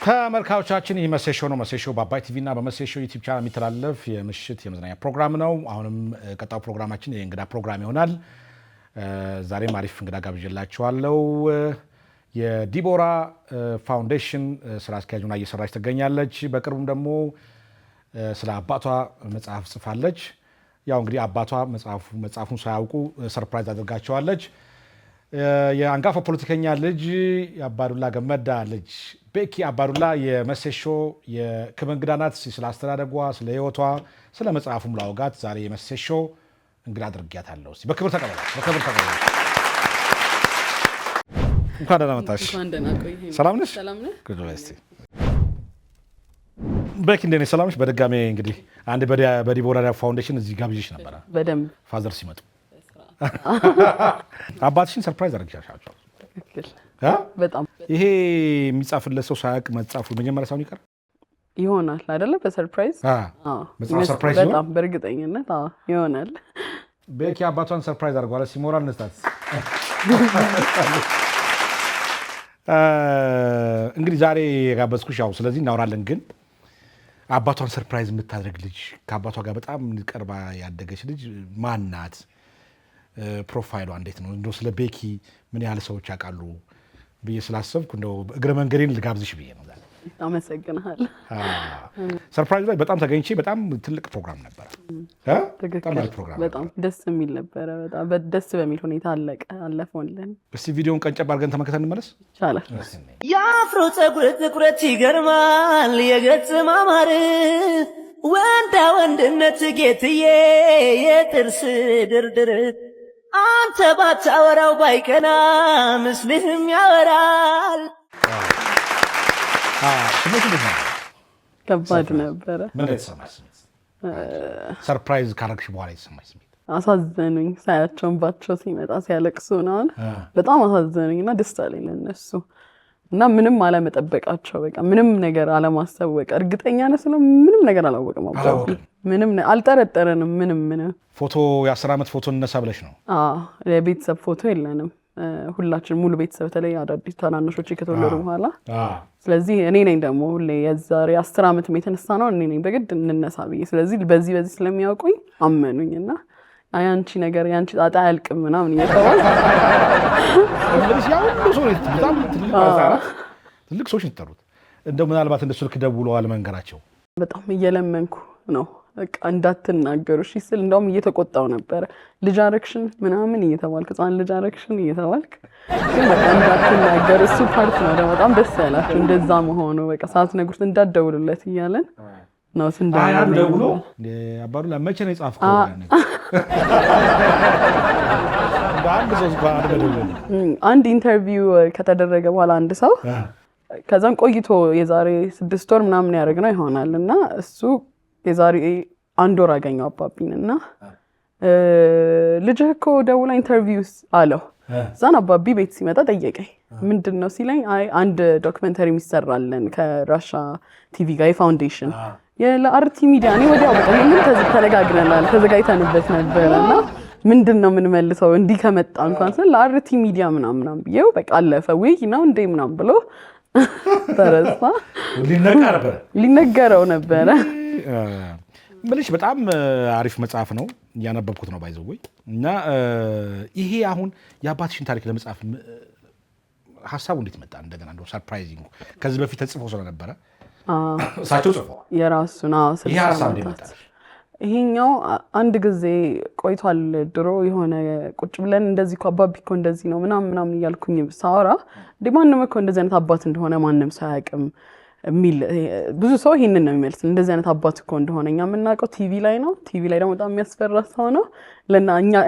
ተመልካቾቻችን የመሴሾ ነው። መሴሾ በአባይ ቲቪ እና በመሴሾ ዩቲዩብ ቻናል የሚተላለፍ የምሽት የመዝናኛ ፕሮግራም ነው። አሁንም ቀጣው ፕሮግራማችን የእንግዳ ፕሮግራም ይሆናል። ዛሬም አሪፍ እንግዳ ጋብዤላችኋለሁ። የዲቦራ ፋውንዴሽን ስራ አስኪያጅ ሆና እየሰራች ትገኛለች። በቅርቡም ደግሞ ስለ አባቷ መጽሐፍ ጽፋለች። ያው እንግዲህ አባቷ መጽሐፉን ሳያውቁ ሰርፕራይዝ አድርጋቸዋለች። የአንጋፋ ፖለቲከኛ ልጅ የአባዱላ ገመዳ ልጅ ቤኪ አባዱላ የመሴሾ የክብር እንግዳ ናት። ስለ አስተዳደጓ፣ ስለ ህይወቷ፣ ስለ መጽሐፉም ላውጋት ዛሬ የመሴሾ እንግዳ አድርጊያታለሁ። እስቲ በክብር ተቀበላት። እንኳን ደህና መጣሽ። ሰላም ነሽ? ቤኪ እንዴት ነሽ? ሰላም ነሽ? በድጋሜ እንግዲህ አንድ በዲቦራ ፋውንዴሽን እዚህ ጋብዤሽ ነበረ በደንብ ፋዘር ሲመጡ አባትሽን ሰርፕራይዝ አድርጊያሻቸው። በጣም ይሄ የሚጻፍለት ሰው ሳያውቅ መጻፉ መጀመሪያ ሳይሆን ይቀር ይሆናል አይደለ? በሰርፕራይዝ መጽሐፍ ሰርፕራይዝ በጣም በእርግጠኝነት ይሆናል። ቤኪ አባቷን ሰርፕራይዝ አድርጓል። ሲሞራል ነስታት እንግዲህ ዛሬ የጋበዝኩሽ ያው ስለዚህ እናወራለን። ግን አባቷን ሰርፕራይዝ የምታደርግ ልጅ ከአባቷ ጋር በጣም ቀርባ ያደገች ልጅ ማን ናት? ፕሮፋይሏ እንዴት ነው? እንደው ስለ ቤኪ ምን ያህል ሰዎች ያውቃሉ ብዬ ስላሰብኩ እንደው እግረ መንገዴን ልጋብዝሽ ብዬ ነው። አመሰግናለሁ። ሰርፕራይዝ ላይ በጣም ተገኝቼ በጣም ትልቅ ፕሮግራም ነበረ። በጣም ደስ የሚል ነበረ። በጣም ደስ በሚል ሁኔታ አለፈውልን። እስቲ ቪዲዮን ቀንጨብ አድርገን ተመልክተን እንመለስ ይቻላል። የአፍሮ ፀጉር ጥቁረት ይገርማል፣ የገጽ ማማር ወንዳ ወንድነት ጌትዬ የጥርስ ድርድር አንተ ባታወራው ባይቀና ምስልህም ያወራል። ከባድ ነበረ። ምን የተሰማሽ ስሜት? ሰርፕራይዝ ካረግሽ በኋላ የተሰማሽ ስሜት? አሳዘኑኝ። ሳያቸውን ባቸው ሲመጣ ሲያለቅሱ ነው በጣም አሳዘኑኝ እና ደስ አለኝ ለነሱ እና ምንም አለመጠበቃቸው በቃ ምንም ነገር አለማሰብ እርግጠኛ ነኝ ስለ ምንም ነገር አላወቅም። ምንም አልጠረጠረንም። ምንም ፎቶ የ10 ዓመት ፎቶ እንነሳ ብለሽ ነው? የቤተሰብ ፎቶ የለንም ሁላችን ሙሉ ቤተሰብ በተለይ አዳዲስ ታናናሾች ከተወለዱ በኋላ። ስለዚህ እኔ ነኝ ደግሞ ሁሌ የዛሬ 10 ዓመት የተነሳ ነው እኔ ነኝ በግድ እንነሳ ብዬ። ስለዚህ በዚህ ስለሚያውቁኝ አመኑኝና ያንቺ ነገር ያንቺ ጣጣ ያልቅም ምናምን እየተባለ እንግዲህ ያው ሰው ነው በጣም ትልቅ ሰዎች ይጠሩት። እንደው ምናልባት እንደ ስልክ ደውለዋል መንገራቸው። በጣም እየለመንኩ ነው በቃ እንዳትናገሩ እሺ ስል እንደውም እየተቆጣው ነበር። ልጅ አረክሽን ምናምን እየተባልክ ጻን ልጅ አረክሽን እየተባልክ ግን በቃ እንዳትናገሩ እሱ ፓርት ነው ደግሞ በጣም ደስ ያላችሁ እንደዛ መሆኑ በቃ ሳትነግሩት እንዳትደውሉለት እያለን ነው ደውሎ አባዱላ መቼ ነው የጻፍከው? አንድ ኢንተርቪው ከተደረገ በኋላ አንድ ሰው ከዛም ቆይቶ የዛሬ 6 ወር ምናምን ያደርግነው ይሆናል እና እሱ የዛሬ 1 ወር አገኘው አባቢንና ልጅህ እኮ ደውላ ኢንተርቪውስ አለው። ዛን አባቢ ቤት ሲመጣ ጠየቀኝ ምንድነው ሲለኝ አይ አንድ ዶክመንተሪ የሚሰራለን ከራሻ ቲቪ ጋር የፋውንዴሽን የለአርቲ ሚዲያ ነው ወዲያው በቃ ምን ተዘጋግረናል ተዘጋጅተንበት ነበርና ምንድነው ምን መልሰው እንዲ ከመጣ እንኳን ስለ ለአርቲ ሚዲያ ምናምን ቢየው በቃ አለፈ ወይ ነው እንዴ ምናምን ብሎ ተረሳ ሊነገረው ነበረ። ምንሽ በጣም አሪፍ መጽሐፍ ነው ያነበብኩት ነው ባይዘው ወይ እና ይሄ አሁን የአባትሽን ታሪክ ለመጻፍ ሐሳቡ እንዴት መጣ? እንደገና እንደው ሰርፕራይዚንግ ከዚህ በፊት ተጽፎ ስለነበረ ሳቸው ጽፎ የራሱና ይሄ ሐሳብ እንዴት መጣ? ይሄኛው አንድ ጊዜ ቆይቷል። ድሮ የሆነ ቁጭ ብለን እንደዚህ እኮ አባቢ እኮ እንደዚህ ነው ምናምን እያልኩኝ ሳወራ ማንም እኮ እንደዚህ አይነት አባት እንደሆነ ማንም ሳያውቅም የሚል ብዙ ሰው ይሄንን ነው የሚመልስ። እንደዚህ አይነት አባት እኮ እንደሆነ እኛ የምናውቀው ቲቪ ላይ ነው። ቲቪ ላይ ደግሞ በጣም የሚያስፈራ ሰው ነው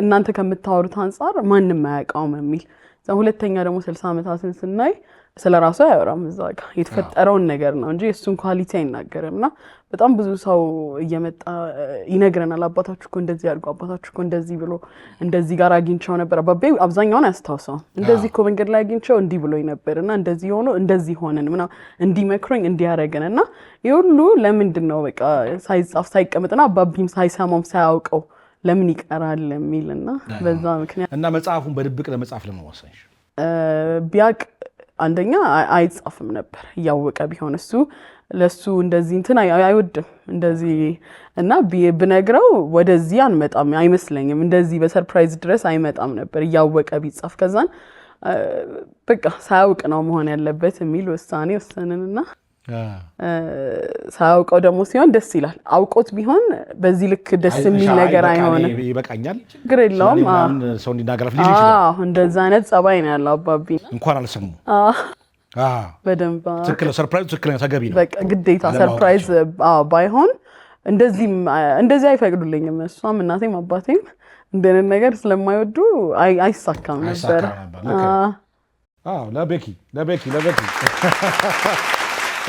እናንተ ከምታወሩት አንፃር ማንም አያውቀውም የሚል። ሁለተኛ ደግሞ 60 ዓመታትን ስናይ ስለራሱ አያወራም እዛ ጋር የተፈጠረውን ነገር ነው እንጂ እሱን ኳሊቲ አይናገርምና በጣም ብዙ ሰው እየመጣ ይነግረናል። አባታችሁ እኮ እንደዚህ ያርጉ፣ አባታችሁ እኮ እንደዚህ ብሎ እንደዚህ ጋር አግኝቻው ነበር። አባቤ አብዛኛውን አያስታውሰው እንደዚህ እኮ መንገድ ላይ አግኝቻው እንዲህ ብሎኝ ነበርና እንደዚህ ሆኖ እንደዚህ ሆነን ምናምን እንዲመክሮኝ እንዲያረገንና ይሁሉ ለምንድን ነው በቃ ሳይጻፍ ሳይቀመጥና አባቢም ሳይሰማም ሳያውቀው ለምን ይቀራል የሚልና በዛ ምክንያት እና መጽሐፉን በድብቅ ለመጻፍ ለመወሰንሽ ቢያቅ አንደኛ አይጻፍም ነበር ያወቀ ቢሆን እሱ ለሱ እንደዚህ እንትን አይወድም እንደዚህ እና ብነግረው ወደዚህ አንመጣም አይመስለኝም እንደዚህ በሰርፕራይዝ ድረስ አይመጣም ነበር ያወቀ ቢጻፍ ከዛን በቃ ሳያውቅ ነው መሆን ያለበት የሚል ውሳኔ ወሰንንና ሳያውቀው ደግሞ ሲሆን ደስ ይላል አውቆት ቢሆን በዚህ ልክ ደስ የሚል ነገር አይሆንም ይበቃኛል ችግር የለውም ሰው እንዲናገራፍ ልጅ ይችላል እንደዛ አይነት ጸባይ ነው ያለው አባቢ እንኳን አልሰሙ በደንብ ትክክለ ሰርፕራይዝ ትክክለ ተገቢ ነው በቃ ግዴታ ሰርፕራይዝ ባይሆን እንደዚህ አይፈቅዱልኝም እሷም እናቴም አባቴም እንደነ ነገር ስለማይወዱ አይሳካም ነበር ለቤኪ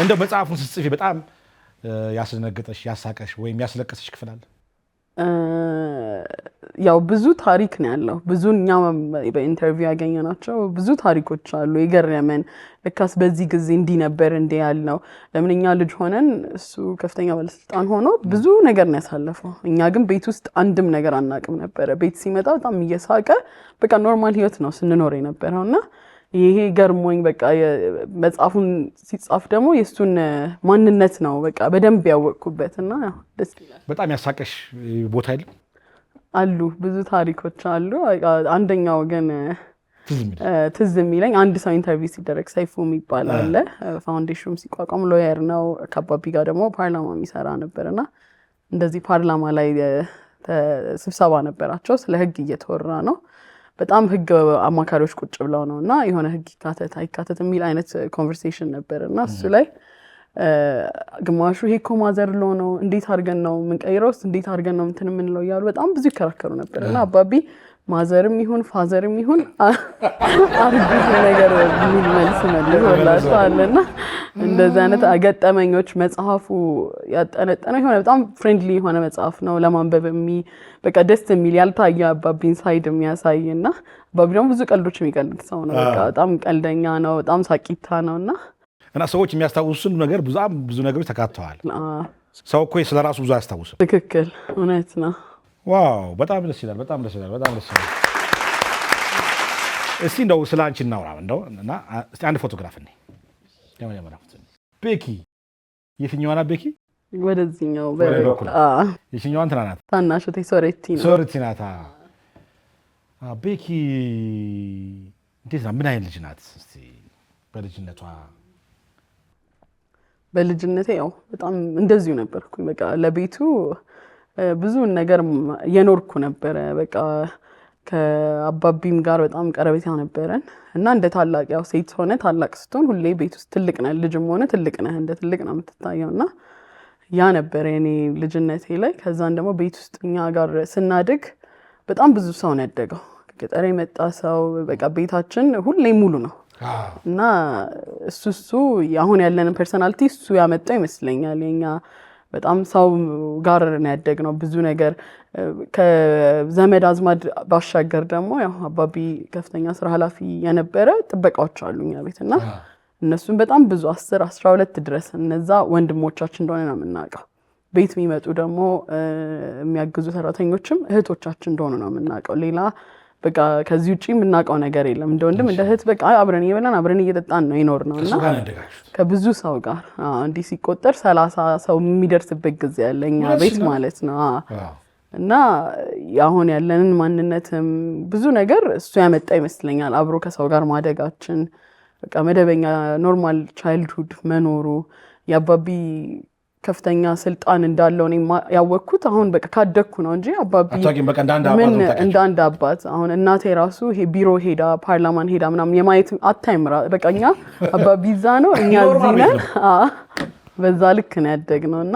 እንደው መጽሐፉን ስትጽፊ በጣም ያስደነገጠሽ ያሳቀሽ ወይም ያስለቀሰሽ ክፍል አለ ያው ብዙ ታሪክ ነው ያለው ብዙ እኛ በኢንተርቪው ያገኘናቸው ብዙ ታሪኮች አሉ የገረመን ለካስ በዚህ ጊዜ እንዲህ ነበር እንዴ ያልነው ለምን እኛ ልጅ ሆነን እሱ ከፍተኛ ባለስልጣን ሆኖ ብዙ ነገር ነው ያሳለፈው እኛ ግን ቤት ውስጥ አንድም ነገር አናቅም ነበር ቤት ሲመጣ በጣም እየሳቀ በቃ ኖርማል ህይወት ነው ስንኖር የነበረውና ይሄ ገርሞኝ በቃ መጽሐፉን ሲጻፍ ደግሞ የሱን ማንነት ነው በቃ በደንብ ያወቅኩበትና ደስ ይላል በጣም ያሳቀሽ ቦታ አይደል አሉ ብዙ ታሪኮች አሉ አንደኛው ግን ትዝ የሚለኝ አንድ ሰው ኢንተርቪው ሲደረግ ሰይፉ የሚባል አለ ፋውንዴሽን ሲቋቋም ሎየር ነው ከአባቢ ጋር ደግሞ ፓርላማ የሚሰራ ነበርና እንደዚህ ፓርላማ ላይ ስብሰባ ነበራቸው ስለ ህግ እየተወራ ነው በጣም ህግ አማካሪዎች ቁጭ ብለው ነውና የሆነ ህግ አይካተት የሚል አይነት ኮንቨርሴሽን ነበርና እሱ ላይ ግማሹ ይሄ እኮ ማዘር ሎ ነው እንዴት አድርገን ነው የምንቀይረውስ እንዴት አድርገን ነው እንትን የምንለው እያሉ በጣም ብዙ ይከራከሩ ነበርና አባቢ ማዘርም ይሁን ፋዘርም ይሁን አርግዝ ነገር ምን መልስ መልሶላቸዋልና እንደዚህ አይነት ገጠመኞች መጽሐፉ ያጠነጠነው የሆነ በጣም ፍሬንድሊ የሆነ መጽሐፍ ነው ለማንበብ በቃ ደስ የሚል ያልታየ አባቢን ሳይድ የሚያሳይና አባቢ ደግሞ ብዙ ቀልዶች የሚቀልድ ሰው ነው በቃ በጣም ቀልደኛ ነው በጣም ሳቂታ ነውና ሰዎች የሚያስታውሱን ነገር ብዙ ነገሮች ተካተዋል ሰው እኮ ስለራሱ ብዙ አያስታውስም ትክክል እውነት ነው ዋው በጣም ደስ ይላል እስቲ እንደው ስለ አንቺ እናውራ እና እስቲ አንድ ፎቶግራፍ እንይ ቤኪ የትኛዋ ናት ቤኪ ወደዚህኛው የትኛዋ እንትና ናት ታናሽ ሶሬቲ ናት ቤኪ እንዴት ነው ምን አይነት ልጅ ናት እስቲ በልጅነቴ ያው በጣም እንደዚሁ ነበርኩኝ በቃ ለቤቱ ብዙ ነገር የኖርኩ ነበር በቃ ከአባቢም ጋር በጣም ቀረቤታ ነበረን እና እንደ ታላቅ ያው ሴት ሆነ ታላቅ ስትሆን ሁሌ ቤት ውስጥ ትልቅ ነህ ልጅም ሆነ ትልቅ ነህ እንደ ትልቅ ነው የምትታየውና ያ ነበር የኔ ልጅነቴ ላይ ከዛን ደግሞ ቤት ውስጥ እኛ ጋር ስናድግ በጣም ብዙ ሰው ነው ያደገው ከገጠር የመጣ ሰው በቃ ቤታችን ሁሌ ሙሉ ነው እና እሱ አሁን ያለንን ፐርሰናሊቲ እሱ ያመጣው ይመስለኛል የኛ በጣም ሰው ጋር ነው ያደግነው ብዙ ነገር ከዘመድ አዝማድ ባሻገር ደግሞ ያው አባቢ ከፍተኛ ስራ ኃላፊ የነበረ ጥበቃዎች አሉኛ ቤትና እነሱም በጣም ብዙ 10 12 ድረስ እነዛ ወንድሞቻችን እንደሆነ ነው የምናውቀው ቤት የሚመጡ ደግሞ የሚያግዙ ሰራተኞችም እህቶቻችን እንደሆነ ነው የምናውቀው ሌላ በቃ ከዚህ ውጪ የምናውቀው ነገር የለም እንደ ወንድም እንደ እህት በቃ አብረን እየበላን አብረን እየጠጣን ነው ይኖርነውና ከብዙ ሰው ጋር እንዲህ ሲቆጠር 30 ሰው የሚደርስበት ጊዜ ያለኛ ቤት ማለት ነው እና ያሁን ያለንን ማንነትም ብዙ ነገር እሱ ያመጣ ይመስለኛል አብሮ ከሰው ጋር ማደጋችን በቃ መደበኛ ኖርማል ቻይልድሁድ መኖሩ ያባቢ ከፍተኛ ስልጣን እንዳለው ነው ያወቅኩት አሁን በቃ ካደኩ ነው እንጂ አባቢ ምን እንዳንድ አባት አሁን እናቴ ራሱ ይሄ ቢሮ ሄዳ ፓርላማን ሄዳ ምናምን የማየት አታይምራ በቃኛ አባቢ ዛ ነው እኛ እዚህ ነን በዛ ልክ ነው ያደግነውና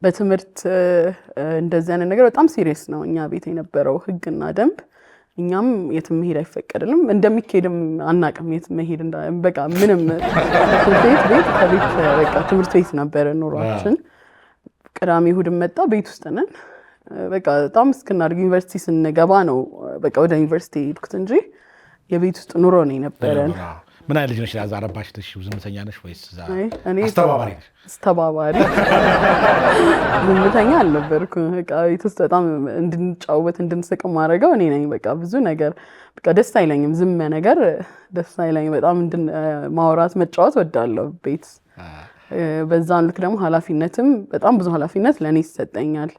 በትምህርት እንደዚህ አይነት ነገር በጣም ሲሪየስ ነው እኛ ቤት የነበረው ህግና ደንብ እኛም የትም መሄድ አይፈቀድልም እንደሚኬድም አናቅም የትም መሄድ በቃ ምንም ቤት በቃ ትምህርት ቤት ነበር ኑሯችን ቅዳሜ እሑድ መጣ ቤት ውስጥ ነን በቃ በጣም እስክናድግ ዩኒቨርሲቲ ስንገባ ነው በቃ ወደ ዩኒቨርሲቲ ሄድኩት እንጂ የቤት ውስጥ ኑሮ ነው የነበረን ምን አይነት ልጅ ነሽ? አረባሽ ነሽ? ዝምተኛ ነሽ ወይስ እኔ አስተባባሪ ነሽ? አስተባባሪ ዝምተኛ አልነበርኩም። በቃ ቤት ውስጥ በጣም እንድንጫወት እንድንስቅ ማድረገው እኔ ነኝ። በቃ ብዙ ነገር በቃ ደስ አይለኝም፣ ዝም ነገር ደስ አይለኝም። በጣም ማውራት መጫወት ወዳለሁ ቤት። በዛን ልክ ደግሞ ኃላፊነትም በጣም ብዙ ኃላፊነት ለእኔ ይሰጠኛል።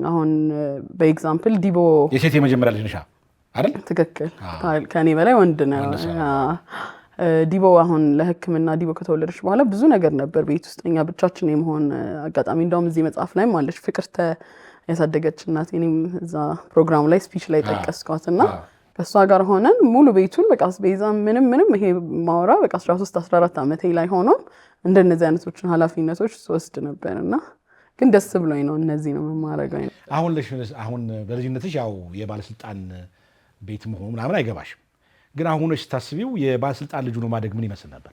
አሁን በኤግዛምፕል ዲቦ የሴት የመጀመሪያ ልጅ ነሽ አይደል? ትክክል። ከኔ በላይ ወንድ ነው። ዲቦ አሁን ለሕክምና ዲቦ ከተወለደች በኋላ ብዙ ነገር ነበር ቤት ውስጥ እኛ ብቻችን የመሆን አጋጣሚ። እንደውም እዚህ መጽሐፍ ላይም አለች ፍቅርተ ያሳደገች እናት። እኔም እዛ ፕሮግራሙ ላይ ስፒች ላይ ጠቀስኳት እና ከእሷ ጋር ሆነን ሙሉ ቤቱን በቃ አስቤዛ ምንም ይሄ ማውራ በቃ 13-14 ዓመቴ ላይ ሆኖ እንደነዚህ አይነቶችን ኃላፊነቶች ወስድ ነበር እና ግን ደስ ብሎኝ ነው እነዚህ ነው የማደርገው። አሁን በልጅነትሽ ያው የባለስልጣን ቤት መሆኑ ምናምን አይገባሽም። ግን አሁንሽ ስታስቢው የባለስልጣን ልጅ ሆኖ ማደግ ምን ይመስል ነበር?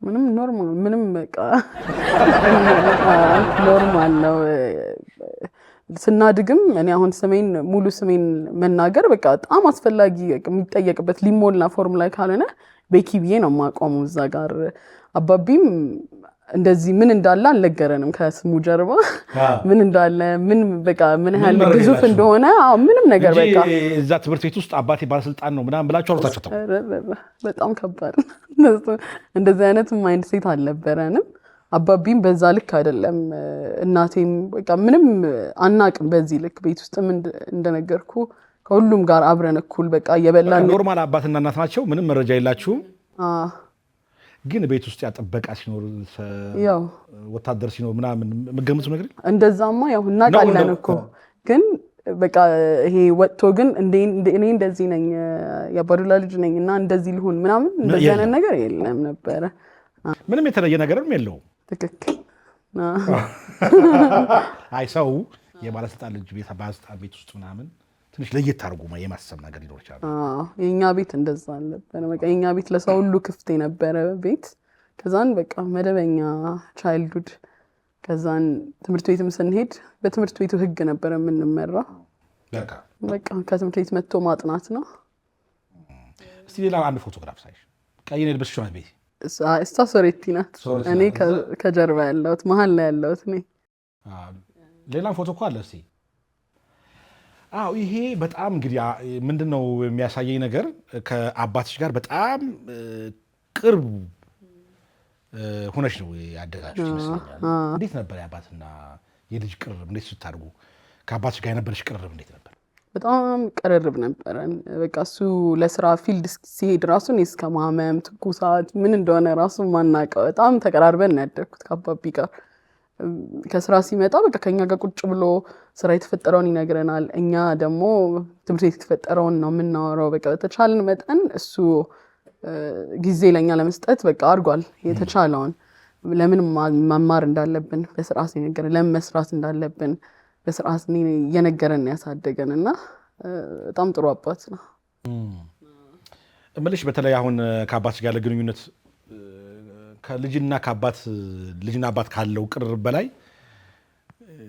ምንም ኖርማል፣ ምንም በቃ ኖርማል ነው። ስናድግም እኔ አሁን ሙሉ ስሜን መናገር በቃ በጣም አስፈላጊ የሚጠየቅበት ሊሞላ ፎርም ላይ ካልሆነ ቤኪ ብዬ ነው የማቆሙ እዛ ጋር። አባቢም እንደዚህ ምን እንዳለ አልነገረንም። ከስሙ ጀርባ ምን እንዳለ ምን ያህል ግዙፍ እንደሆነ ምንም ነገር በቃ እዛ ትምህርት ቤት ውስጥ አባቴ ባለስልጣን ነው ምናምን ብላችሁ አውርታችሁ በጣም ከባድ እንደዚህ አይነት ማይንድ ሴት አልነበረንም። አባቢም በዛ ልክ አይደለም። እናቴም በቃ ምንም አናቅም በዚህ ልክ ቤት ውስጥ እንደነገርኩ ከሁሉም ጋር አብረን እኩል በቃ እየበላን ኖርማል አባትና እናት ናቸው። ምንም መረጃ የላችሁም። ግን ቤት ውስጥ ያጠበቃ ሲኖር ወታደር ሲኖር ምናምን የምትገምቱ ነገር እንደዛማ ያው እናውቃለን እኮ ግን በቃ ይሄ ወጥቶ ግን እኔ እንደዚህ ነኝ የአባዱላ ልጅ ነኝ እና እንደዚህ ልሁን ምናምን እንደዚህ አይነት ነገር የለም ነበረ። ምንም የተለየ ነገርም የለውም። ትክክል። አይ ሰው የባለስልጣን ልጅ ባለስልጣን ቤት ውስጥ ምናምን ትንሽ ለየት አድርጎ የማሰብ ነገር ሊኖር ይችላል። የኛ ቤት እንደዛ አልነበረ። በቃ የኛ ቤት ለሰው ሁሉ ክፍት የነበረ ቤት። ከዛን በቃ መደበኛ ቻይልድሁድ። ከዛን ትምህርት ቤትም ስንሄድ በትምህርት ቤቱ ሕግ ነበረ የምንመራው። በቃ ከትምህርት ቤት መጥቶ ማጥናት ነው። እስቲ ሌላ አንድ ፎቶግራፍ ሳይሽ ቀይ ነው ልብስሽ ማለት ቤት እሷ ሶሬቲ ናት። እኔ ከጀርባ ያለሁት መሀል ላይ ያለሁት እኔ። ሌላም ፎቶ እኮ አለ እስቲ። ይሄ በጣም እንግዲህ ምንድነው የሚያሳየኝ ነገር ከአባትሽ ጋር በጣም ቅርብ ሆነሽ ነው ያደጋችሁት ይመስለኛል። እንዴት ነበር የአባትና የልጅ ቅርብ? እንዴት ስታድጉ ከአባትሽ ጋር የነበረሽ ቅርብ እንዴት ነበር? በጣም ቅርብ ነበረን። በቃ እሱ ለስራ ፊልድ ሲሄድ ራሱ እኔ እስከ ማመም ትኩሳት ምን እንደሆነ ራሱ ማናውቀው በጣም ተቀራርበን ያደግኩት ከአባቢ ጋር። ከስራ ሲመጣ በቃ ከኛ ጋር ቁጭ ብሎ ስራ የተፈጠረውን ይነግረናል። እኛ ደግሞ ትምህርት ቤት የተፈጠረውን ነው የምናወራው። በቃ በተቻለን መጠን እሱ ጊዜ ለኛ ለመስጠት በቃ አድርጓል የተቻለውን። ለምን መማር እንዳለብን በስርዓት የነገረን፣ ለምን መስራት እንዳለብን በስርዓት እየነገረን ያሳደገን እና በጣም ጥሩ አባት ነው እምልሽ። በተለይ አሁን ከአባትሽ ጋር ለግንኙነት ከልጅና ከአባት ልጅና አባት ካለው ቅርብ በላይ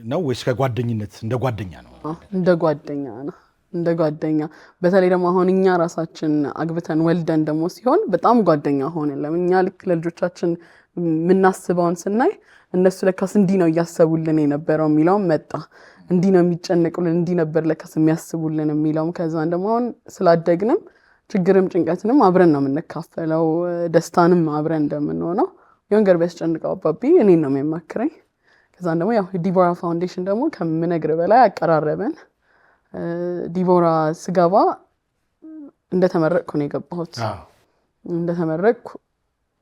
ነው ወይስ ከጓደኝነት እንደ ጓደኛ ነው? እንደ ጓደኛ ነው። እንደ ጓደኛ በተለይ ደግሞ አሁን እኛ ራሳችን አግብተን ወልደን ደግሞ ሲሆን በጣም ጓደኛ ሆነን ለምን እኛ ልክ ለልጆቻችን የምናስበውን ስናይ እነሱ ለካስ እንዲህ ነው እያሰቡልን የነበረው የሚለውም መጣ። እንዲህ ነው የሚጨነቁልን፣ እንዲህ ነበር ለካስ የሚያስቡልን የሚለውም። ከዛን ደግሞ አሁን ስላደግንም ችግርም ጭንቀትንም አብረን ነው የምንካፈለው፣ ደስታንም አብረን እንደምንሆነው። የሆነ ነገር ቢያስጨንቀው አባቢ እኔን ነው የሚያማክረኝ። ከዛን ደግሞ ያው ዲቦራ ፋውንዴሽን ደግሞ ከምነግር በላይ አቀራረበን። ዲቦራ ስገባ እንደተመረቅኩ ነው የገባሁት። እንደተመረቅኩ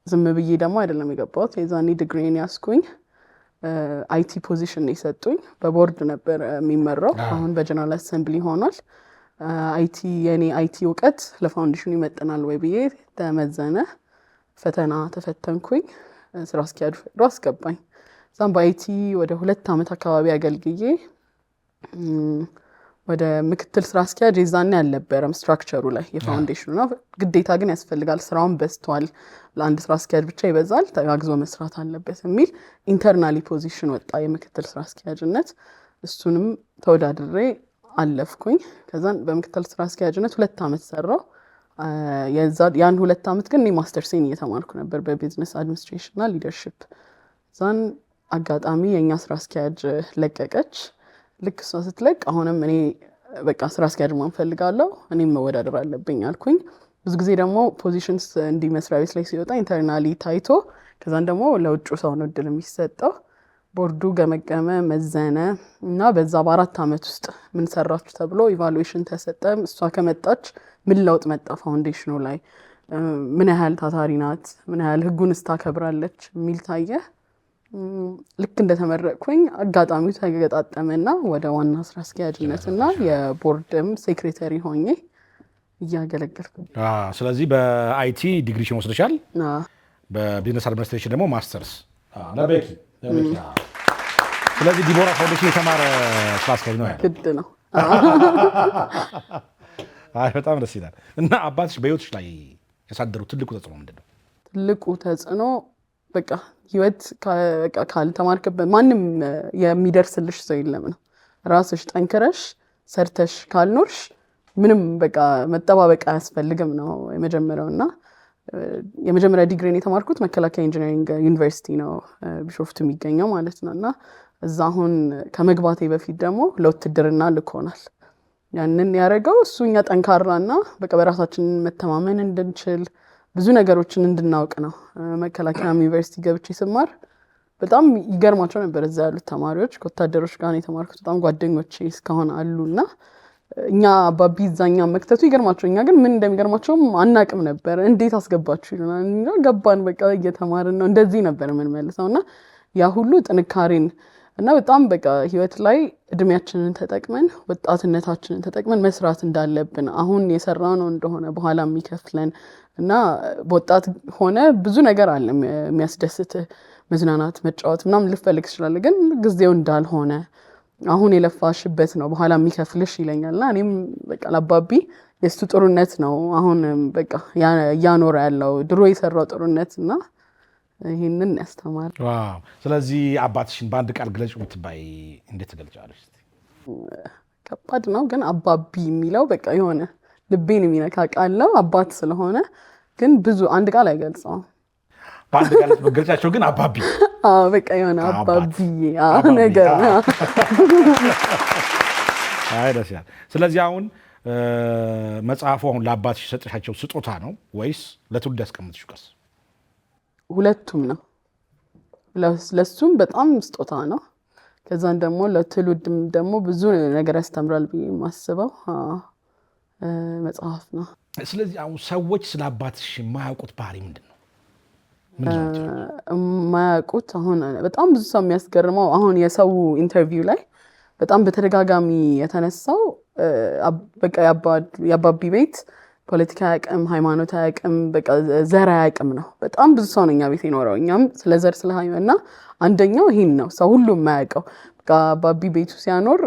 ዝም ብዬ ደግሞ አይደለም የገባሁት። የዛኔ ዲግሪን ያስኩኝ አይቲ ፖዚሽን ነው የሰጡኝ። በቦርድ ነበር የሚመራው፣ አሁን በጀነራል አሰምብሊ ሆኗል። የኔ አይቲ እውቀት ለፋውንዴሽኑ ይመጥናል ወይ ብዬ ተመዘነ። ፈተና ተፈተንኩኝ። ስራ አስኪያጁ ፈቅዶ አስገባኝ። እዛም በአይቲ ወደ 2 ዓመት አካባቢ አገልግዬ ወደ ምክትል ስራ አስኪያጅ የዛኔ አልነበረም ስትራክቸሩ ላይ የፋውንዴሽኑ ነው። ግዴታ ግን ያስፈልጋል፣ ስራውን በዝቷል፣ ለአንድ ስራ አስኪያጅ ብቻ ይበዛል፣ ተጋግዞ መስራት አለበት የሚል ኢንተርናሊ ፖዚሽን ወጣ የምክትል ስራ አስኪያጅነት። እሱንም ተወዳድሬ አለፍኩኝ። ከዛን በምክትል ስራ አስኪያጅነት 2 ዓመት ሰራው። ያን 2 ዓመት ግን እኔ ማስተርሴን እየተማርኩ ነበር በቢዝነስ አድሚኒስትሬሽን እና ሊደርሺፕ። ዛን አጋጣሚ የኛ ስራ አስኪያጅ ለቀቀች። ልክ እሷ ስትለቅ አሁንም እኔ በቃ ስራ አስኪያጅ ማን ፈልጋለሁ እኔም መወዳደር አለብኝ አልኩኝ። ብዙ ጊዜ ደግሞ ፖዚሽንስ እንዲ መስሪያ ቤት ላይ ሲወጣ ኢንተርናሊ ታይቶ ከዛን ደግሞ ለውጭ ሰው ነው እድል የሚሰጠው። ቦርዱ ገመገመ መዘነ እና በዛ በ4 ዓመት ውስጥ ምን ሰራችሁ ተብሎ ኢቫሉዌሽን ተሰጠ። እሷ ከመጣች ምን ለውጥ መጣ ፋውንዴሽኑ ላይ፣ ምን ያህል ታታሪ ናት፣ ምን ያህል ህጉን ስታከብራለች የሚል ታየ። ልክ እንደተመረቅኩኝ አጋጣሚው ተገጣጠመና ወደ ዋና ስራ አስኪያጅነትና የቦርድም ሴክሬታሪ ሆኜ እያገለገልኩ። ስለዚህ በአይቲ ዲግሪሽን ወስደሻል፣ በቢዝነስ አድሚኒስትሬሽን ደግሞ ማስተርስ። ለቤኪ ስለዚህ ዲቦራ ፋውንዴሽን የተማረ ስራ አስኪያጅ ነው ያለው። ግድ ነው። በጣም ደስ ይላል። እና አባትሽ በህይወትሽ ላይ ያሳደሩ ትልቁ ተጽዕኖ ምንድን ነው? ትልቁ ተጽዕኖ በቃ ህይወት ካልተማርክበት ማንም የሚደርስልሽ ሰው የለም ነው። ራስሽ ጠንክረሽ ሰርተሽ ካልኖርሽ ምንም በቃ መጠባበቅ አያስፈልግም ነው የመጀመሪያው። እና የመጀመሪያ ዲግሪን የተማርኩት መከላከያ ኢንጂነሪንግ ዩኒቨርሲቲ ነው ቢሾፍቱ የሚገኘው ማለት ነው። እና እዛ አሁን ከመግባቴ በፊት ደግሞ ለውትድርና ልኮናል። ያንን ያደረገው እሱ እኛ ጠንካራና በቃ በራሳችን መተማመን እንድንችል ብዙ ነገሮችን እንድናውቅ ነው። መከላከያ ዩኒቨርሲቲ ገብቼ ስማር በጣም ይገርማቸው ነበር እዛ ያሉት ተማሪዎች። ከወታደሮች ጋር የተማርኩት በጣም ጓደኞቼ እስካሁን አሉና እኛ አባቢ እዛኛ መክተቱ ይገርማቸው፣ እኛ ግን ምን እንደሚገርማቸውም አናቅም ነበር። እንዴት አስገባችሁ ይሉናል። ገባን በቃ እየተማርን ነው እንደዚህ ነበር የምንመልሰው። እና ያ ሁሉ ጥንካሬን እና በጣም በቃ ህይወት ላይ እድሜያችንን ተጠቅመን ወጣትነታችንን ተጠቅመን መስራት እንዳለብን አሁን የሰራው ነው እንደሆነ በኋላ የሚከፍለን እና በወጣት ሆነ ብዙ ነገር አለ የሚያስደስትህ፣ መዝናናት፣ መጫወት ምናምን ልፈልግ ይችላል። ግን ጊዜው እንዳልሆነ አሁን የለፋሽበት ነው በኋላ የሚከፍልሽ ይለኛልና እኔም በቃ ለአባቢ የእሱ ጥሩነት ነው አሁን በቃ እያኖረ ያለው ድሮ የሰራው ጥሩነት እና ይህንን ያስተማር። ስለዚህ አባትሽን በአንድ ቃል ግለጭ ብትባይ እንዴት ትገልጫለሽ? ከባድ ነው ግን አባቢ የሚለው በቃ የሆነ ልቤን የሚነካ ቃል ነው። አባት ስለሆነ ግን ብዙ አንድ ቃል አይገልጸውም። በአንድ ቃል በገልጫቸው ግን አባቢ በቃ የሆነ አባቢ ነገር ደስ ይላል። ስለዚህ አሁን መጽሐፉ አሁን ለአባትሽ የሰጠሻቸው ስጦታ ነው ወይስ ለትውልድ ያስቀምጥሽው ቅርስ? ሁለቱም ነው። ለሱም በጣም ስጦታ ነው። ከዛን ደግሞ ለትውልድም ደግሞ ብዙ ነገር ያስተምራል ብዬ የማስበው መጽሐፍ ነው። ስለዚህ አሁን ሰዎች ስለ አባትሽ የማያውቁት ባህሪ ምንድን ነው? የማያውቁት አሁን በጣም ብዙ ሰው የሚያስገርመው አሁን የሰው ኢንተርቪው ላይ በጣም በተደጋጋሚ የተነሳው በቃ የአባቢ ቤት ፖለቲካ አያውቅም፣ ሃይማኖት አያውቅም፣ በቃ ዘር አያውቅም ነው። በጣም ብዙ ሰው ነው እኛ ቤት የኖረው። እኛም ስለ ዘር ስለ ሃይማኖት እና አንደኛው ይሄን ነው ሰው ሁሉ የማያውቀው። በቃ አባቢ ቤቱ ሲያኖር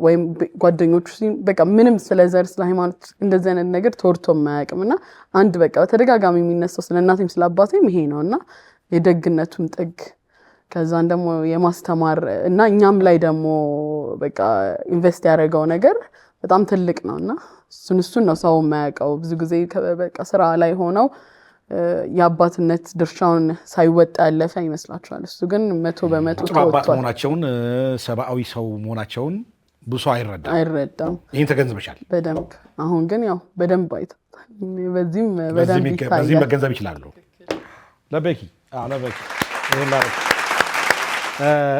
ወይም ጓደኞቹ በቃ ምንም ስለ ዘር ስለ ሃይማኖት እንደዚህ አይነት ነገር ተወርቶ የማያውቅም እና አንድ በቃ በተደጋጋሚ የሚነሳው ስለ እናቴም ስለ አባቴም ይሄ ነው እና የደግነቱም ጥግ ከዛን ደግሞ የማስተማር እና እኛም ላይ ደግሞ በቃ ኢንቨስት ያደረገው ነገር በጣም ትልቅ ነው እና እሱን ነው ሰው የማያውቀው። ብዙ ጊዜ በቃ ስራ ላይ ሆነው የአባትነት ድርሻውን ሳይወጣ ያለፈ ይመስላችኋል። እሱ ግን 100% ጥሩ አባት መሆናቸውን ሰብአዊ ሰው መሆናቸውን ብዙ አይረዳም። ይህን ተገንዝበሻል? በደንብ አሁን ግን ያው በደንብ አይተውታል። በዚህም በደንብ ይታያል። በዚህም መገንዘብ ይችላሉ። ለቤኪ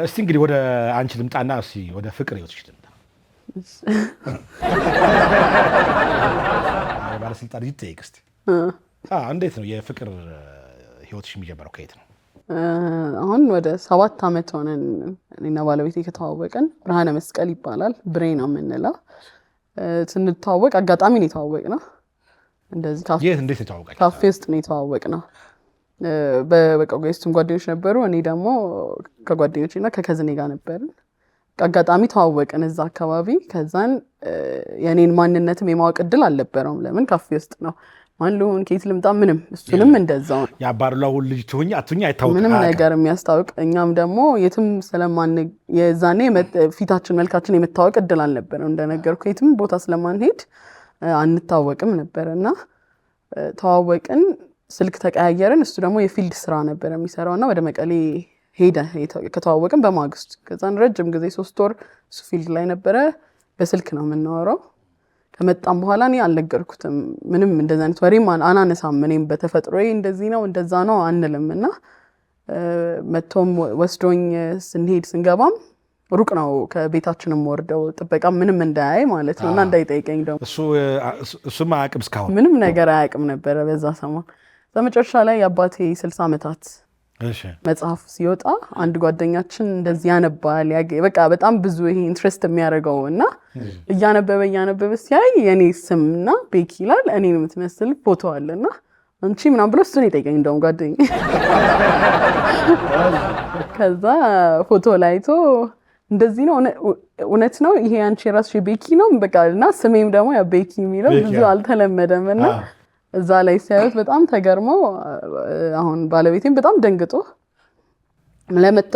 እስቲ እንግዲህ ወደ አንቺ ልምጣና እስቲ ወደ ፍቅር ህይወትሽ ልምጣ። ባለስልጣን ይጠይቅ እስቲ እንዴት ነው የፍቅር ህይወትሽ የሚጀምረው? ከየት ነው? አሁን ወደ 7 ዓመት ሆነን እኔና ባለቤቴ ከተዋወቅን። ብርሃነ መስቀል ይባላል፣ ብሬ ነው የምንለው። ስንተዋወቅ አጋጣሚ ነው የተዋወቅነው። እንደዚህ እንዴት የተዋወቃችሁ? ካፌ ውስጥ ነው የተዋወቅነው። በቃ የእሱም ጓደኞች ነበሩ፣ እኔ ደግሞ ከጓደኞቼ እና ከከዝኔ ጋር ነበርን። አጋጣሚ ተዋወቅን እዛ አካባቢ። ከዛን የኔን ማንነትም የማወቅ እድል አልነበረውም። ለምን ካፌ ውስጥ ነው ማን ልሁን ከየት ልምጣ ምንም። እሱንም እንደዛው ያባርላው ልጅ ትሁኝ አትሁኝ አይታወቅም ምንም ነገር የሚያስታውቅ። እኛም ደግሞ የትም የዛኔ ፊታችን መልካችን የመታወቅ እድል አልነበረው። እንደነገርኩ የትም ቦታ ስለማንሄድ አንታወቅም ነበር እና ተዋወቅን ስልክ ተቀያየርን እሱ ደግሞ የፊልድ ስራ ነበር የሚሰራውና ወደ መቀሌ ሄደ ከተዋወቅን በማግስቱ ከዛን ረጅም ጊዜ 3 ወር እሱ ፊልድ ላይ ነበረ በስልክ ነው የምናወራው ከመጣም በኋላ እኔ አልነገርኩትም ምንም እንደዛ አይነት ወሬም አናነሳም እኔም በተፈጥሮዬ እንደዚህ ነው እንደዛ ነው አንልምና መቶም ወስዶኝ ስንሄድ ስንገባም ሩቅ ነው ከቤታችንም ወርደው ጥበቃ ምንም እንዳያይ ማለት ነውና እንዳይጠይቀኝ ደግሞ እሱማ አያውቅም እስካሁን ምንም ነገር አያውቅም ነበር በዛ ሰሞን በመጨረሻ ላይ አባቴ 60 ዓመታት መጽሐፍ ሲወጣ አንድ ጓደኛችን እንደዚህ ያነባል በቃ በጣም ብዙ ይሄ ኢንትረስት የሚያደርገውና እያነበበ ሲያይ የኔ ስምና ቤኪ ይላል እኔን የምትመስል ፎቶ አለና አንቺ ምናምን ብሎ እሱን ይጠይቀኝ እንደውም ጓደኛ ከዛ ፎቶ ላይቶ እንደዚህ ነው እውነት ነው ይሄ አንቺ ራስሽ ቤኪ ነው በቃና ስሜም ደግሞ ያ ቤኪ የሚለው ብዙ አልተለመደምና እዛ ላይ ሲያዩት በጣም ተገርመው አሁን ባለቤቴም በጣም ደንግጦ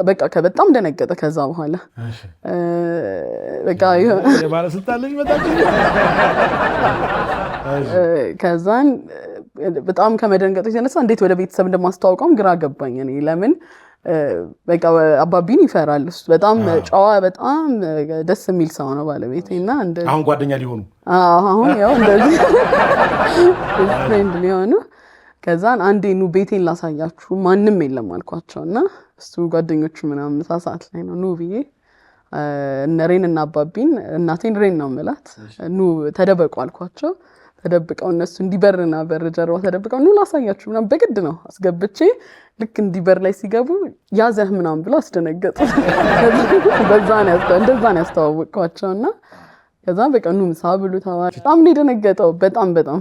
በቃ በጣም ደነገጠ ከዛ በኋላ በቃ የባለስልጣን ልጅ መጣች ከዛን በጣም ከመደንገጡ የተነሳ እንዴት ወደ ቤተሰብ እንደማስተዋውቀውም ግራ ገባኝ እኔ ለምን በቃ አባቢን ይፈራል እሱ በጣም ጨዋ በጣም ደስ የሚል ሰው ነው ባለቤቴና አሁን ጓደኛ ሊሆኑ አሁን ያው እንደዚህ ፍሬንድ ሊሆኑ ከዛን አንዴ ኑ ቤቴን ላሳያችሁ ማንም የለም አልኳቸውና እሱ ጓደኞቹ ምናምን ሰዓት ላይ ነው ኑ ብዬ እነሬን እና አባቢን እናቴን ሬን ነው የምላት ኑ ተደበቁ አልኳቸው ተደብቀው እነሱ እንዲበርና በር ጀርባ ተደብቀው ኑ ላሳያችሁ ምናምን በግድ ነው አስገብቼ ልክ እንዲበር ላይ ሲገቡ ያዘህ ምናምን ብለው አስደነገጡ እንደዛ ነው ያስተዋወቅኳቸውና ከዛን በቃ ኑ ምሳ ብሉ ተባለ በጣም ነው የደነገጠው በጣም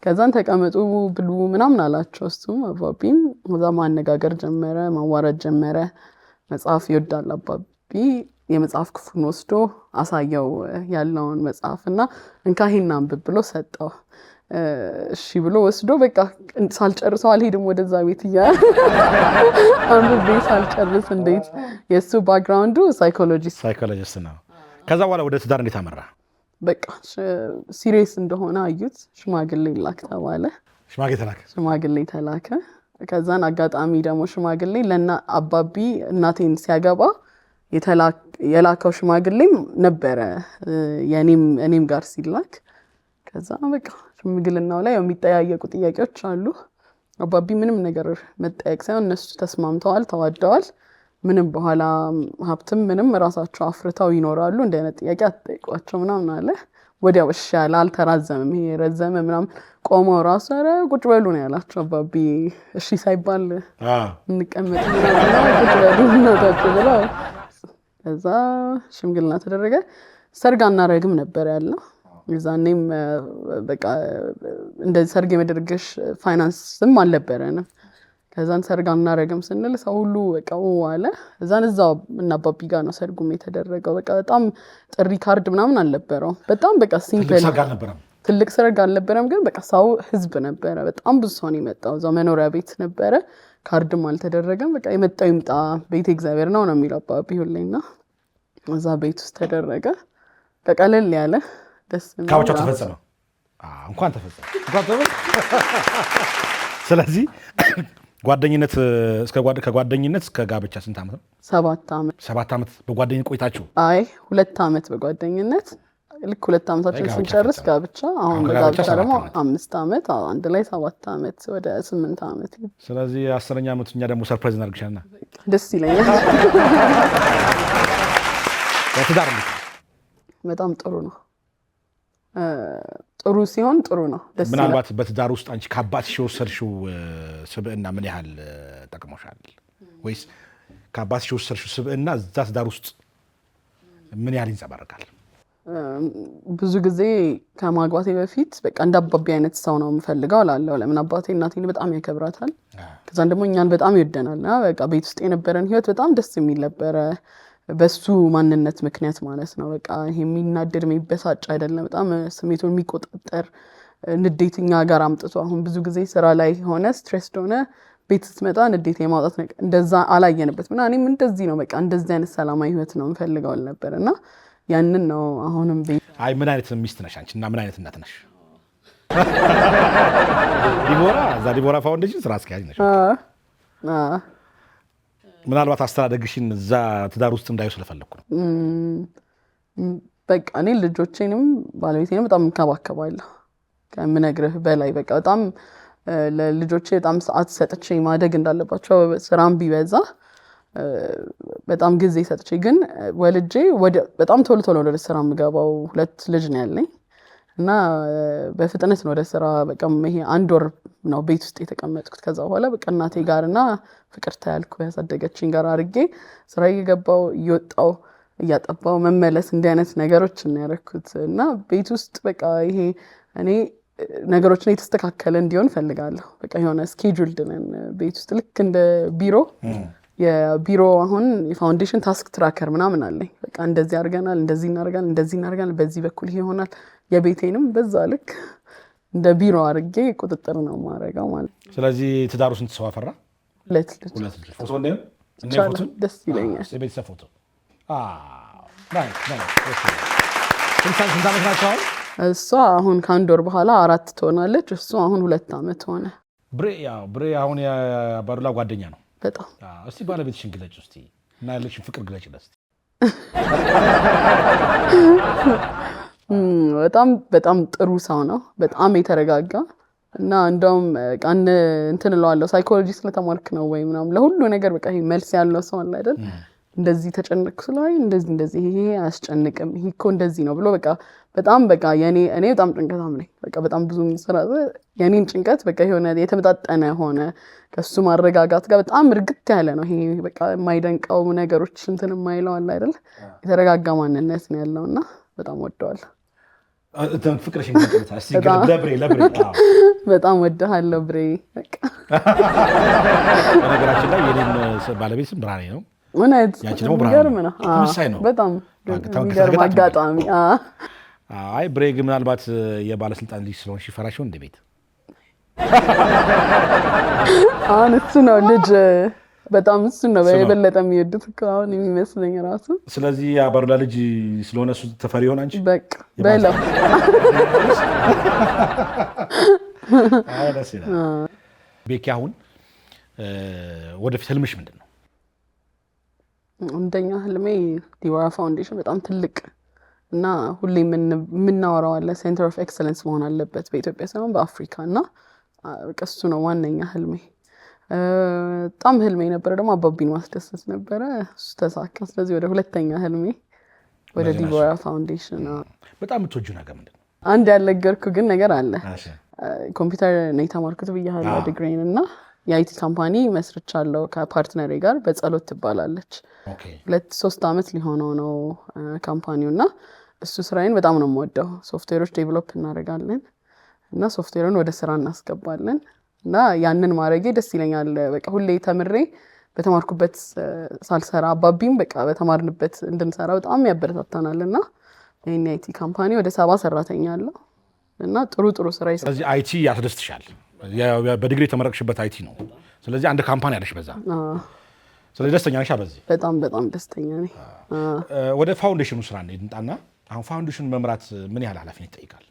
ከዛን ተቀመጡ ብሉ ምናምን አላቸው እሱም አባቢም ከዛ ማነጋገር ጀመረ ማዋረድ ጀመረ መጽሐፍ ይወዳል አባቢ የመጽሐፍ ክፍሉን ወስዶ አሳየው ያለውን መጽሐፍና እንካሂና አንብብ ብሎ ሰጠው እሺ ብሎ ወስዶ በቃ ሳልጨርሰው አልሄድም ወደዛ ቤት አንብቤ ሳልጨርስ እንዴት የሱ ባክግራውንዱ ሳይኮሎጂስት ነው ከዛ በኋላ ወደ ትዳር እንዴት አመራ በቃ ሲሪየስ እንደሆነ አዩት ሽማግሌ ላክ ተባለ ሽማግሌ ተላከ ከዛን አጋጣሚ ደግሞ ሽማግሌ ለና አባቢ እናቴን ሲያገባ የላከው ሽማግሌም ነበረ እኔም ጋር ሲላክ ከዛ በቃ ሽምግልናው ላይ የሚጠያየቁ ጥያቄዎች አሉ አባቢ ምንም ነገር መጠየቅ ሳይሆን እነሱ ተስማምተዋል ተዋደዋል ምንም በኋላ ሀብትም ምንም ራሳቸው አፍርተው ይኖራሉ እንደነ ጥያቄ አትጠይቋቸው ምናምን አለ ወዲያው እሺ ያለ አልተራዘመም ይሄ ረዘመ ምናምን ቆመው ራሱ ኧረ ቁጭ በሉ ነው ያላቸው አባቢ እሺ ሳይባል እንቀመጥ ቁጭ በሉ እናታቸው ብለው ከዛ ሽምግልና ተደረገ ሰርግ አናረግም ነበር ያለው የዛኔም በቃ እንደዚህ ሰርግ የመደረግሽ ፋይናንስም አልነበረንም ከዛን ሰርግ አናረግም ስንል ሰው ሁሉ በቃ አለ እዛን እዛው እና አባቢ ጋር ነው ሰርጉም የተደረገው በቃ በጣም ጥሪ ካርድ ምናምን አልነበረው በጣም በቃ ሲምፕል ትልቅ ሰርግ አልነበረም ግን በቃ ሰው ህዝብ ነበረ በጣም ብዙ ሰው ነው የመጣው እዛው መኖሪያ ቤት ነበረ ካርድም አልተደረገም በቃ የመጣው ይምጣ ቤተ እግዚአብሔር ነው የሚለው አባቢ ሁሌና እዛ ቤት ውስጥ ተደረገ ቀለል ያለ ደስ የሚል ካውቻው ተፈጸመ እንኳን ተፈጸመ ስለዚህ ጓደኝነት ከጓደኝነት እስከ ጋብቻ ስንት ዓመት ነው 7 ዓመት በጓደኝነት ቆይታችሁ አይ 2 ዓመት በጓደኝነት ልክ 2 ዓመታችን ስንጨርስ ጋብቻ አሁን ጋብቻ ደግሞ 5 ዓመት አንድ ላይ 7 ዓመት ወደ 8 ዓመት ስለዚህ 10ኛ ዓመት እኛ ደግሞ ሰርፕራይዝ እናድርግሻልና ደስ ይለኛል ትዳር በጣም ጥሩ ነው ጥሩ ሲሆን ጥሩ ነው ደስ ምናልባት በትዳር ውስጥ አንቺ ከአባትሽ የወሰድሽው ስብዕና ምን ያህል ጠቅሞሻል ወይስ ከአባትሽ የወሰድሽው ስብዕና እዛ ትዳር ውስጥ ምን ያህል ይንጸባረቃል ብዙ ጊዜ ከማግባቴ በፊት በቃ እንደ አባቢ አይነት ሰው ነው የምፈልገው እላለሁ ለምን አባቴ እናቴን በጣም ያከብራታል ከዛን ደግሞ እኛን በጣም ይወደናልና በቃ ቤት ውስጥ የነበረን ህይወት በጣም ደስ የሚል ነበረ በሱ ማንነት ምክንያት ማለት ነው በቃ ይሄ የሚናደድ የሚበሳጭ አይደለም በጣም ስሜቱን የሚቆጣጠር ንዴትኛ ጋር አምጥቶ አሁን ብዙ ጊዜ ስራ ላይ ሆነ ስትሬስድ ሆነ ቤት ስትመጣ ንዴት የማውጣት ነገር እንደዛ አላየንበት ምናምን እኔም እንደዚህ ነው በቃ እንደዚህ አይነት ሰላማዊ ህይወት ነው የምፈልገው ነበርና ያንን ነው አሁንም ቤት አይ ምን አይነት ሚስት ነሽ አንቺ እና ምን አይነት እናት ነሽ ዲቦራ ፋውንዴሽን ስራ አስኪያጅ ነሽ። ምናልባት አስተዳደግሽን እዛ ትዳር ውስጥ እንዳዩ ስለፈለኩ ነው። በቃ እኔ ልጆቼንም ባለቤቴንም በጣም እንከባከባለሁ ከምነግርህ በላይ። በቃ በጣም ለልጆቼ በጣም ሰዓት ሰጥቼ ማደግ እንዳለባቸው ስራም ቢበዛ በጣም ጊዜ ሰጥቼ ግን ወልጄ በጣም ቶሎ ቶሎ ወደ ስራ የምገባው 2 ልጅ ነው ያለኝ እና በፍጥነት ነው ወደ ስራ በቃ ይሄ 1 ወር ነው ቤት ውስጥ የተቀመጥኩት። ከዛ በኋላ በቃ እናቴ ጋርና ፍቅርታ ያልኩ ያሳደገችኝ ጋር አድርጌ ስራ እየገባው እየወጣው እያጠባው መመለስ እንዲህ አይነት ነገሮች ነው ያደረኩት እና ቤት ውስጥ በቃ ይሄ እኔ ነገሮችን የተስተካከለ እንዲሆን ፈልጋለሁ። በቃ የሆነ ስኬጁልድ ነን ቤት ውስጥ ልክ እንደ ቢሮ የቢሮ አሁን የፋውንዴሽን ታስክ ትራከር ምናምን አለኝ። በቃ እንደዚህ አድርገናል፣ እንደዚህ እናደርጋለን፣ በዚህ በኩል ይሄ ይሆናል። የቤቴንም በዛ ልክ እንደ ቢሮ አድርጌ ቁጥጥር ነው ማድረጋው ማለት። ስለዚህ ትዳሩ ስንት ሰው አፈራ? 2 ልጅ። ፎቶ እንደው ደስ ይለኛል። የቤተሰብ ፎቶ ስንት ዓመት ናቸው? እሷ አሁን ከ1 ወር በኋላ 4 ትሆናለች። እሱ አሁን 2 ዓመት ሆነ። ብሬ አሁን የአባዱላ ጓደኛ ነው በጣም። እስቲ ባለቤትሽን ግለጭ እስቲ እና ያለሽን ፍቅር ግለጭ ለስ በጣም ጥሩ ሰው ነው። በጣም የተረጋጋ እና እንደውም ቃን እንትን እለዋለሁ ሳይኮሎጂ ስለተማርክ ነው ወይ ምናምን ለሁሉ ነገር በቃ ይሄ መልስ ያለው ሰው አለ አይደል? እንደዚህ ተጨነቅኩ ስለይ እንደዚህ ይሄ አያስጨንቅም፣ ይሄ እኮ እንደዚህ ነው ብሎ በቃ በጣም በቃ እኔ በጣም ጭንቀታም ነኝ። በቃ በጣም ብዙ ስራ የኔን ጭንቀት በቃ የሆነ የተመጣጠነ ሆነ ከሱ ማረጋጋት ጋር በጣም እርግጥ ያለ ነው። ይሄ በቃ የማይደንቀው ነገሮች እንትን የማይለው አለ አይደል? የተረጋጋ ማንነት ነው ያለውና በጣም ወደዋለሁ። ፍቅርሽን በጣም ወደሃለሁ ብሬ። በቃ በነገራችን ላይ የኔን ባለቤት ስም ብርሃኔ ነው። እውነት ያቺ ደግሞ ብርሃኔ ነው። በጣም የሚገርም አጋጣሚ። አይ ብሬ ግን ምናልባት የባለስልጣን ልጅ ስለሆንሽ ይፈራሽው እንደ ቤት አሁን እሱ ነው ልጅ በጣም እሱ ነው የበለጠ የሚወዱት አሁን የሚመስለኝ ራሱ። ስለዚህ የአባዱላ ልጅ ስለሆነ እሱ ተፈሪ ይሆን አንቺ? በቃ በለው። ደስ ይላል። ቤኪ አሁን ወደፊት ህልምሽ ምንድን ነው? አንደኛ ህልሜ ዲቦራ ፋውንዴሽን በጣም ትልቅ እና ሁሌ የምናወራው አለ ሴንተር ኦፍ ኤክሰለንስ መሆን አለበት በኢትዮጵያ ሳይሆን በአፍሪካ እና በቃ እሱ ነው ዋነኛ ህልሜ። በጣም ህልሜ ነበረ ደግሞ አባቢን ማስደሰት ነበረ፣ እሱ ተሳካ። ስለዚህ ወደ ሁለተኛ ህልሜ ወደ ዲቦራ ፋውንዴሽን። በጣም የምትወጂው ነገር ምንድን ነው? አንድ ያልነገርኩ ግን ነገር አለ። ኮምፒውተር ነው የተማርኩት ብያለሁ ዲግሪን እና የአይቲ ካምፓኒ መስርቻለሁ ከፓርትነሬ ጋር። በጸሎት ትባላለች። 2-3 ዓመት ሊሆነው ነው ካምፓኒው እና እሱ ስራዬን በጣም ነው የምወደው። ሶፍትዌሮች ዴቨሎፕ እናደርጋለን እና ሶፍትዌሩን ወደ ስራ እናስገባለን እና ያንን ማድረጌ ደስ ይለኛል። በቃ ሁሌ ተምሬ በተማርኩበት ሳልሰራ አባቢም በቃ በተማርንበት እንድንሰራ በጣም ያበረታታናል እና ይሄን የአይቲ ካምፓኒ ወደ 70 ሰራተኛ አለው እና ጥሩ ስራ ይሰራል። ስለዚህ አይቲ ያስደስትሻል? በዲግሪ የተመረቅሽበት አይቲ ነው። ስለዚህ አንድ ካምፓኒ አለሽ በዛ። ስለዚህ ደስተኛ ነሽ በዚህ? በጣም ደስተኛ ነኝ። ወደ ፋውንዴሽኑ ስራ እንጣና አሁን ፋውንዴሽኑ መምራት ምን ያህል ኃላፊነት ይጠይቃል?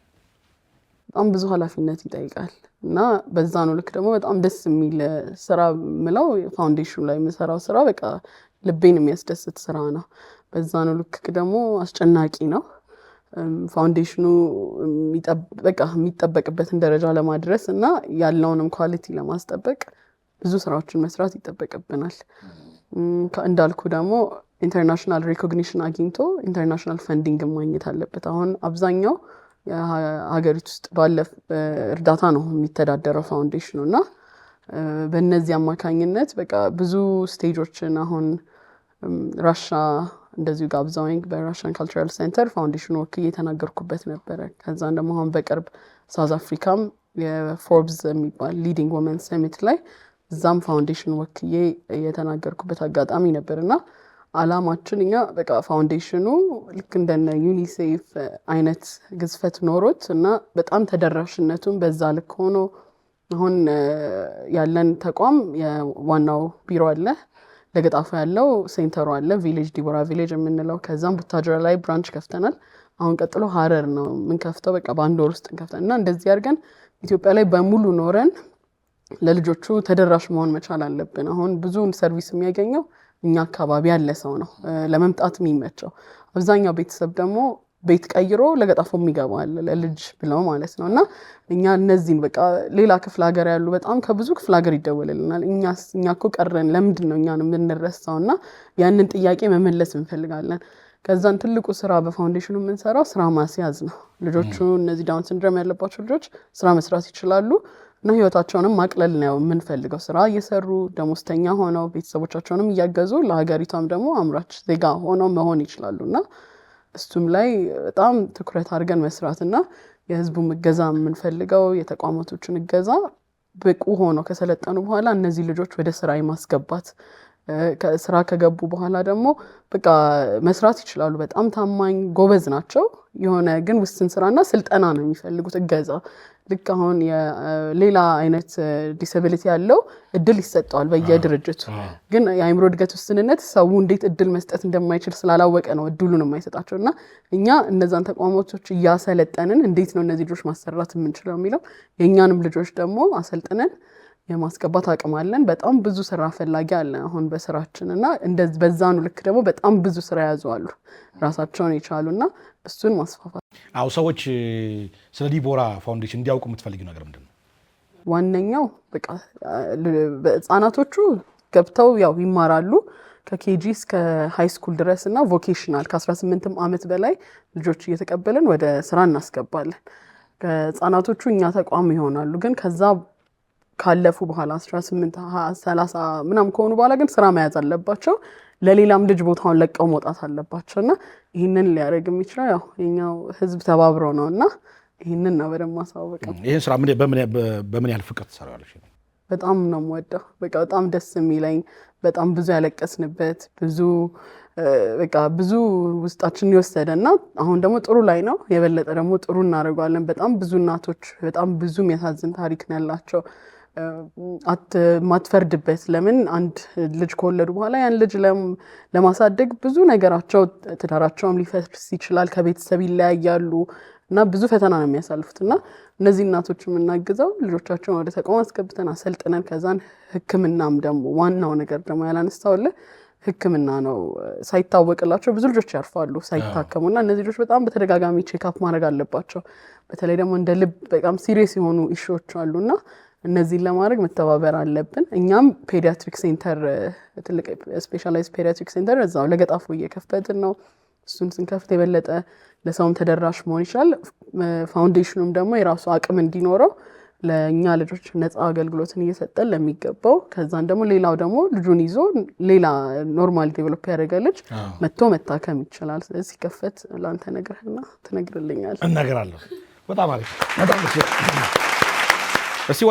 በጣም ብዙ ኃላፊነት ይጠይቃል እና በዛ ነው ልክ ደግሞ በጣም ደስ የሚል ስራ ምለው ፋውንዴሽኑ ላይ የምሰራው ስራ በቃ ልቤን የሚያስደስት ስራ ነው። በዛ ነው ልክ ደግሞ አስጨናቂ ነው። ፋውንዴሽኑ በቃ የሚጠበቅበትን ደረጃ ለማድረስ እና ያለውንም ኳሊቲ ለማስጠበቅ ብዙ ስራዎችን መስራት ይጠበቅብናል። እንዳልኩ ደግሞ ኢንተርናሽናል ሪኮግኒሽን አግኝቶ ኢንተርናሽናል ፈንዲንግ ማግኘት አለበት። አሁን አብዛኛው ሀገሪቱ ውስጥ ባለ እርዳታ ነው የሚተዳደረው ፋውንዴሽኑ እና በእነዚህ አማካኝነት በቃ ብዙ ስቴጆችን አሁን ራሻ እንደዚሁ ጋብዛውኝ በራሽን ካልቸራል ሴንተር ፋውንዴሽኑ ወክዬ የተናገርኩበት ነበረ። ከዛን ደግሞ አሁን በቅርብ ሳውዝ አፍሪካም የፎርብስ የሚባል ሊዲንግ ወመን ሰሚት ላይ እዛም ፋውንዴሽን ወክዬ የተናገርኩበት አጋጣሚ ነበር እና አላማችን እኛ በቃ ፋውንዴሽኑ ልክ እንደነ ዩኒሴፍ አይነት ግዝፈት ኖሮት እና በጣም ተደራሽነቱን በዛ ልክ ሆኖ አሁን ያለን ተቋም የዋናው ቢሮ አለ ለገጣፎ ያለው ሴንተሩ አለ ቪሌጅ ዲቦራ ቪሌጅ የምንለው። ከዛም ቡታጅራ ላይ ብራንች ከፍተናል። አሁን ቀጥሎ ሀረር ነው ምንከፍተው በቃ በአንድ ወር ውስጥ እንከፍተን እና እንደዚህ አድርገን ኢትዮጵያ ላይ በሙሉ ኖረን ለልጆቹ ተደራሽ መሆን መቻል አለብን። አሁን ብዙውን ሰርቪስ የሚያገኘው እኛ አካባቢ ያለ ሰው ነው ለመምጣት የሚመቸው። አብዛኛው ቤተሰብ ደግሞ ቤት ቀይሮ ለገጣፎ የሚገባል ለልጅ ብለው ማለት ነው እና እኛ እነዚህን በቃ ሌላ ክፍለ ሀገር ያሉ በጣም ከብዙ ክፍለ ሀገር ይደወልልናል። እኛ እኮ ቀረን ለምንድን ነው እኛን የምንረሳውና ያንን ጥያቄ መመለስ እንፈልጋለን። ከዛን ትልቁ ስራ በፋውንዴሽኑ የምንሰራው ስራ ማስያዝ ነው። ልጆቹ እነዚህ ዳውን ሲንድሮም ያለባቸው ልጆች ስራ መስራት ይችላሉ እና ህይወታቸውንም ማቅለል ነው የምንፈልገው። ስራ እየሰሩ ደሞዝተኛ ሆነው ቤተሰቦቻቸውንም እያገዙ ለሀገሪቷም ደግሞ አምራች ዜጋ ሆነው መሆን ይችላሉና እሱም ላይ በጣም ትኩረት አድርገን መስራትና የህዝቡ እገዛ የምንፈልገው የተቋማቶችን እገዛ ብቁ ሆኖ ከሰለጠኑ በኋላ እነዚህ ልጆች ወደ ስራ የማስገባት ስራ ከገቡ በኋላ ደግሞ በቃ መስራት ይችላሉ። በጣም ታማኝ ጎበዝ ናቸው። የሆነ ግን ውስን ስራና ስልጠና ነው የሚፈልጉት እገዛ። ልክ አሁን ሌላ አይነት ዲስኤቢሊቲ ያለው እድል ይሰጠዋል በየድርጅቱ። ግን የአእምሮ እድገት ውስንነት ሰው እንዴት እድል መስጠት እንደማይችል ስላላወቀ ነው እድሉን የማይሰጣቸው እና እኛ እነዛን ተቋማቶች እያሰለጠንን እንዴት ነው እነዚህ ልጆች ማሰራት የምንችለው የሚለው የእኛንም ልጆች ደግሞ አሰልጥነን የማስገባት አቅም አለን። በጣም ብዙ ስራ ፈላጊ አለ አሁን በስራችን እና እንደዚህ በዛኑ ልክ ደግሞ በጣም ብዙ ስራ ያዙአሉ ራሳቸውን የቻሉና እሱን ማስፋፋት። አው ሰዎች ስለ ዲቦራ ፋውንዴሽን እንዲያውቁ የምትፈልጊው ነገር ምንድነው? ዋነኛው በቃ ህጻናቶቹ ገብተው ያው ይማራሉ ከኬጂ እስከ ሃይ ስኩል ድረስ እና ቮኬሽናል ከ18 ዓመት በላይ ልጆች እየተቀበልን ወደ ስራ እናስገባለን። ከህጻናቶቹ እኛ ተቋም ይሆናሉ። ግን ከዛ ካለፉ በኋላ 18 30 ምናምን ከሆኑ በኋላ ግን ስራ መያዝ አለባቸው። ለሌላም ልጅ ቦታውን ለቀው መውጣት አለባቸውና ይሄንን ሊያደርግ የሚችለው ያው የኛው ህዝብ ተባብሮ ነውና ይሄንን ነው በደንብ ማሳወቀው። ይሄን ስራ በምን ያህል ፍቅር ትሰራለሽ? በጣም ነው የምወደው። በቃ በጣም ደስ የሚለኝ በጣም ብዙ ያለቀስንበት ብዙ ውስጣችን ይወሰደና አሁን ደግሞ ጥሩ ላይ ነው። የበለጠ ደግሞ ጥሩ እናደርጋለን። በጣም ብዙ እናቶች በጣም ብዙ የሚያሳዝን ታሪክ ነው ያላቸው። ማትፈርድበት ለምን አንድ ልጅ ከወለዱ በኋላ ያን ልጅ ለማሳደግ ብዙ ነገራቸው ትዳራቸውም ሊፈርስ ይችላል፣ ከቤተሰብ ይለያያሉ እና ብዙ ፈተና ነው የሚያሳልፉት እና እነዚህ እናቶች የምናግዘው ልጆቻቸውን ወደ ተቋም አስገብተን አሰልጥነን ከዛን ሕክምናም ደግሞ ዋናው ነገር ደግሞ ያላነሳውልህ ሕክምና ነው። ሳይታወቅላቸው ብዙ ልጆች ያርፋሉ ሳይታከሙና እነዚህ ልጆች በጣም በተደጋጋሚ ቼክአፕ ማድረግ አለባቸው። በተለይ ደግሞ እንደ ልብ በጣም ሲሪየስ የሆኑ ኢሹዎች አሉና እነዚህን ለማድረግ መተባበር አለብን። እኛም ፔዲያትሪክ ሴንተር ትልቅ ስፔሻላይዝድ ፔዲያትሪክ ሴንተር እዛው ለገጣፎ እየከፈትን ነው። እሱን ስንከፍት የበለጠ ለሰውም ተደራሽ መሆን ይችላል። ፋውንዴሽኑም ደግሞ የራሱ አቅም እንዲኖረው ለእኛ ልጆች ነፃ አገልግሎትን እየሰጠን ለሚገባው ከዛን ደግሞ ሌላው ደግሞ ልጁን ይዞ ሌላ ኖርማል ዴቨሎፕ ያደረገ ልጅ መጥቶ መታከም ይችላል። ስለዚህ ሲከፈት ለአንተ ነግረህና ትነግርልኛል። እነግራለሁ። በጣም አሪፍ።